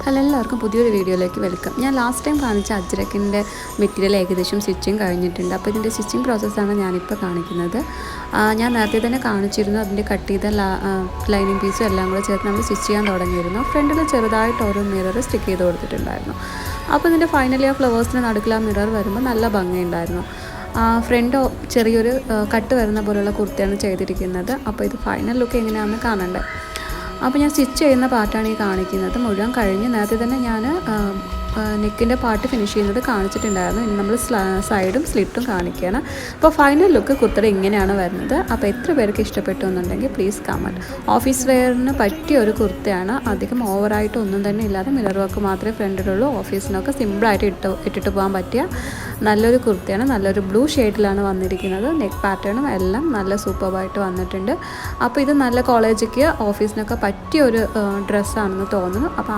Hello, എല്ലാവർക്കും പുതിയൊരു വീഡിയോയിലേക്ക് വെൽക്കം. ഞാൻ ലാസ്റ്റ് ടൈം കാണിച്ച അജ്രക്കിൻ്റെ മെറ്റീരിയൽ ഏകദേശം സ്റ്റിച്ചിങ് കഴിഞ്ഞിട്ടുണ്ട്. അപ്പോൾ ഇതിൻ്റെ സ്റ്റിച്ചിങ് പ്രോസസ്സാണ് ഞാനിപ്പോൾ കാണിക്കുന്നത്. ഞാൻ നേരത്തെ തന്നെ കാണിച്ചിരുന്നു. അതിൻ്റെ കട്ട് ചെയ്ത ലൈനിങ് പീസും എല്ലാം കൂടെ ചേർത്ത് നമ്മൾ സ്റ്റിച്ച് ചെയ്യാൻ തുടങ്ങിയിരുന്നു. ഫ്രണ്ടിൽ ചെറുതായിട്ട് ഓരോ മിറർ സ്റ്റിക്ക് ചെയ്ത് കൊടുത്തിട്ടുണ്ടായിരുന്നു. അപ്പോൾ ഇതിൻ്റെ ഫൈനലി ആ ഫ്ലവേഴ്സിന് നടുക്കിൽ ആ മിറർ വരുമ്പോൾ നല്ല ഭംഗിയുണ്ടായിരുന്നു. ഫ്രണ്ട് ചെറിയൊരു കട്ട് വരുന്ന പോലുള്ള കുർത്തിയാണ് ചെയ്തിരിക്കുന്നത്. അപ്പോൾ ഇത് ഫൈനൽ ലുക്ക് എങ്ങനെയാണെന്ന് കാണണ്ടേ. അപ്പോൾ ഞാൻ സ്റ്റിച്ച് ചെയ്യുന്ന പാർട്ടാണ് ഈ കാണിക്കുന്നത്. മുഴുവൻ കഴിഞ്ഞ് നേരത്തെ തന്നെ ഞാൻ നെക്കിൻ്റെ പാർട്ട് ഫിനിഷ് ചെയ്യുന്നത് കാണിച്ചിട്ടുണ്ടായിരുന്നു. ഇനി നമ്മൾ സൈഡും സ്ലിറ്റും കാണിക്കുകയാണ്. അപ്പോൾ ഫൈനൽ ലുക്ക് കുർത്തയുടെ ഇങ്ങനെയാണ് വരുന്നത്. അപ്പോൾ എത്ര പേർക്ക് ഇഷ്ടപ്പെട്ടു എന്നുണ്ടെങ്കിൽ പ്ലീസ് കമൻറ്റ്. ഓഫീസ് വെയറിന് പറ്റിയ ഒരു കുർത്തയാണ്. അധികം ഓവറായിട്ട് ഒന്നും തന്നെ ഇല്ലാതെ മിറർ വർക്ക് മാത്രമേ ഫ്രണ്ടിലുള്ളൂ. ഓഫീസിനൊക്കെ സിമ്പിളായിട്ട് ഇട്ടിട്ട് പോകാൻ പറ്റിയ നല്ലൊരു കുർത്തയാണ്. നല്ലൊരു ബ്ലൂ ഷെയ്ഡിലാണ് വന്നിരിക്കുന്നത്. നെക്ക് പാറ്റേണും എല്ലാം നല്ല സൂപ്പറായിട്ട് വന്നിട്ടുണ്ട്. അപ്പോൾ ഇത് നല്ല കോളേജിലേക്ക് ഓഫീസിനൊക്കെ പറ്റിയ ഒരു ഡ്രസ്സാണെന്ന് തോന്നുന്നു. അപ്പോൾ